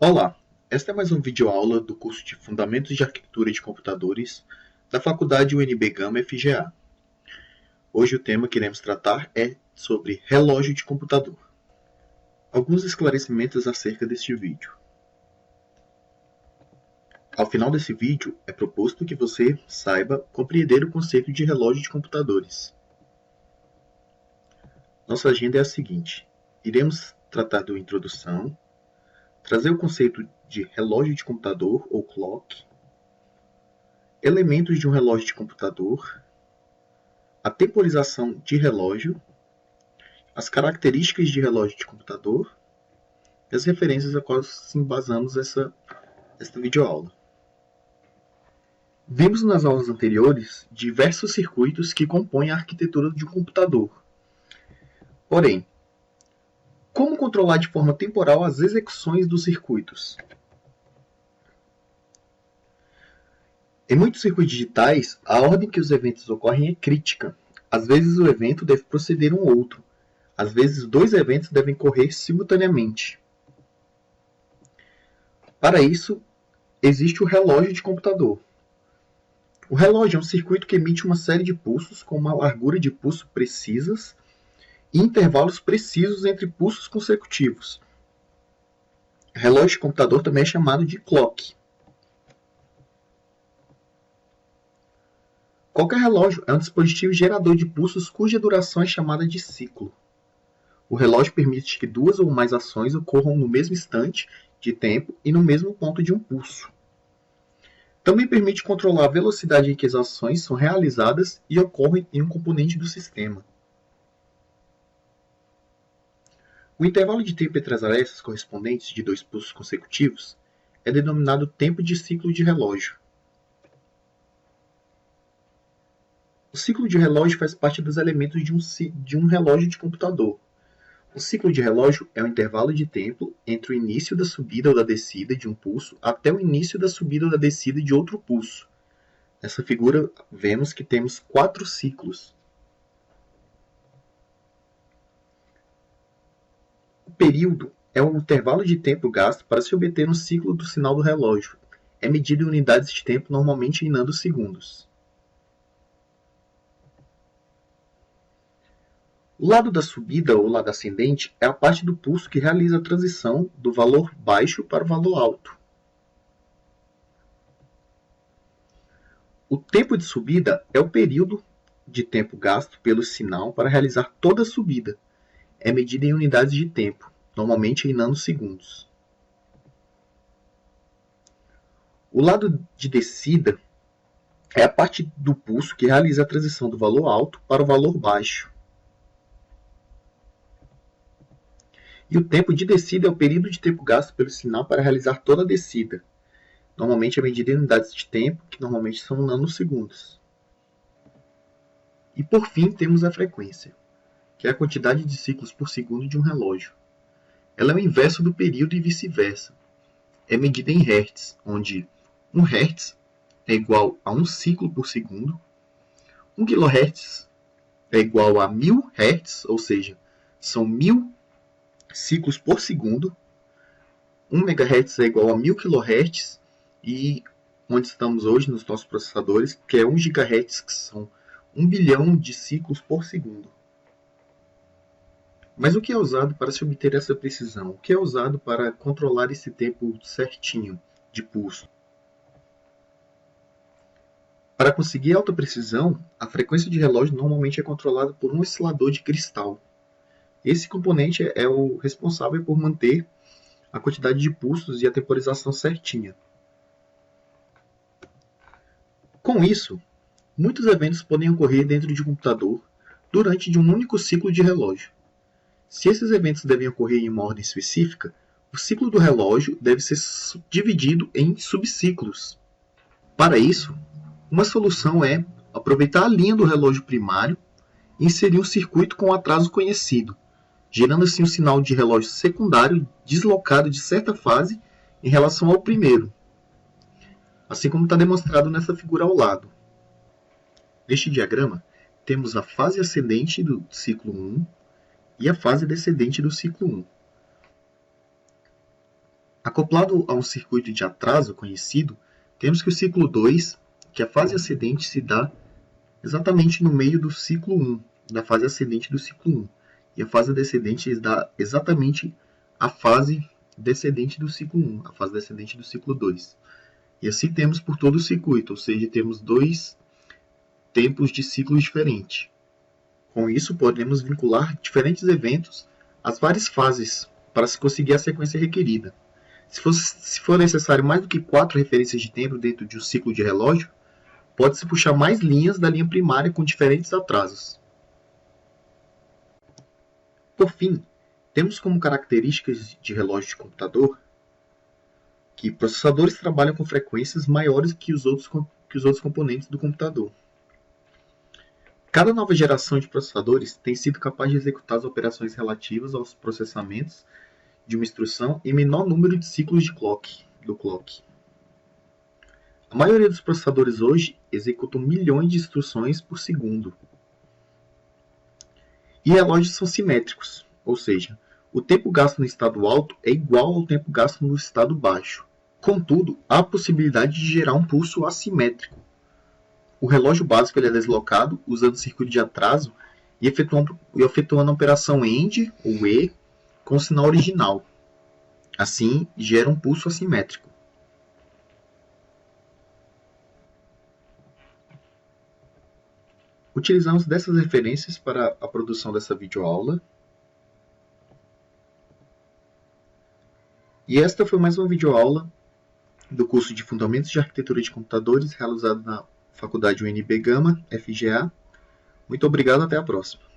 Olá, esta é mais uma videoaula do curso de Fundamentos de Arquitetura de Computadores da Faculdade UNB Gama FGA. Hoje o tema que iremos tratar é sobre relógio de computador. Alguns esclarecimentos acerca deste vídeo. Ao final desse vídeo, é proposto que você saiba compreender o conceito de relógio de computadores. Nossa agenda é a seguinte: iremos tratar da introdução, trazer o conceito de relógio de computador ou clock, elementos de um relógio de computador, a temporização de relógio, as características de relógio de computador e as referências a quais embasamos esta videoaula. Vimos nas aulas anteriores diversos circuitos que compõem a arquitetura de um computador. Porém, como controlar de forma temporal as execuções dos circuitos? Em muitos circuitos digitais, a ordem que os eventos ocorrem é crítica. Às vezes o evento deve preceder um outro. Às vezes dois eventos devem ocorrer simultaneamente. Para isso, existe o relógio de computador. O relógio é um circuito que emite uma série de pulsos com uma largura de pulso precisas e intervalos precisos entre pulsos consecutivos. O relógio de computador também é chamado de clock. Qualquer relógio é um dispositivo gerador de pulsos cuja duração é chamada de ciclo. O relógio permite que duas ou mais ações ocorram no mesmo instante de tempo e no mesmo ponto de um pulso. Também permite controlar a velocidade em que as ações são realizadas e ocorrem em um componente do sistema. O intervalo de tempo entre as tarefas correspondentes de dois pulsos consecutivos é denominado tempo de ciclo de relógio. O ciclo de relógio faz parte dos elementos de um relógio de computador. O ciclo de relógio é o intervalo de tempo entre o início da subida ou da descida de um pulso até o início da subida ou da descida de outro pulso. Nessa figura, vemos que temos 4 ciclos. O período é o intervalo de tempo gasto para se obter um ciclo do sinal do relógio. É medido em unidades de tempo, normalmente em nanosegundos. O lado da subida ou lado ascendente é a parte do pulso que realiza a transição do valor baixo para o valor alto. O tempo de subida é o período de tempo gasto pelo sinal para realizar toda a subida. É medido em unidades de tempo, normalmente em nanosegundos. O lado de descida é a parte do pulso que realiza a transição do valor alto para o valor baixo. E o tempo de descida é o período de tempo gasto pelo sinal para realizar toda a descida. Normalmente é medida em unidades de tempo, que normalmente são nanosegundos. E por fim temos a frequência, que é a quantidade de ciclos por segundo de um relógio. Ela é o inverso do período e vice-versa. É medida em Hz, onde 1 Hz é igual a 1 ciclo por segundo, 1 kHz é igual a 1000 Hz, ou seja, são 1000 ciclos por segundo, 1 MHz é igual a 1000 kHz, e onde estamos hoje nos nossos processadores, que é 1 GHz, que são 1 bilhão de ciclos por segundo. Mas o que é usado para se obter essa precisão? O que é usado para controlar esse tempo certinho de pulso? Para conseguir alta precisão, a frequência de relógio normalmente é controlada por um oscilador de cristal. Esse componente é o responsável por manter a quantidade de pulsos e a temporização certinha. Com isso, muitos eventos podem ocorrer dentro de um computador durante um único ciclo de relógio. Se esses eventos devem ocorrer em uma ordem específica, o ciclo do relógio deve ser dividido em subciclos. Para isso, uma solução é aproveitar a linha do relógio primário e inserir um circuito com atraso conhecido, gerando assim um sinal de relógio secundário deslocado de certa fase em relação ao primeiro, assim como está demonstrado nessa figura ao lado. Neste diagrama, temos a fase ascendente do ciclo 1 e a fase descendente do ciclo 1. A Acoplado a um circuito de atraso conhecido, temos que o ciclo 2, que a fase ascendente se dá exatamente no meio do ciclo 1, da fase ascendente do ciclo 1, e a fase descendente dá exatamente a fase descendente do ciclo 1, a fase descendente do ciclo 2. E assim temos por todo o circuito, ou seja, temos dois tempos de ciclos diferentes. Com isso, podemos vincular diferentes eventos às várias fases para se conseguir a sequência requerida. Se for necessário mais do que 4 referências de tempo dentro de um ciclo de relógio, pode-se puxar mais linhas da linha primária com diferentes atrasos. Por fim, temos como características de relógio de computador que processadores trabalham com frequências maiores que os outros componentes do computador. Cada nova geração de processadores tem sido capaz de executar as operações relativas aos processamentos de uma instrução em menor número de ciclos do clock. A maioria dos processadores hoje executam milhões de instruções por segundo. E relógios são simétricos, ou seja, o tempo gasto no estado alto é igual ao tempo gasto no estado baixo. Contudo, há a possibilidade de gerar um pulso assimétrico. O relógio básico é deslocado usando circuito de atraso e efetuando a operação AND ou E com o sinal original. Assim, gera um pulso assimétrico. Utilizamos dessas referências para a produção dessa videoaula. E esta foi mais uma videoaula do curso de Fundamentos de Arquitetura de Computadores, realizado na Faculdade UNB Gama, FGA. Muito obrigado, até a próxima.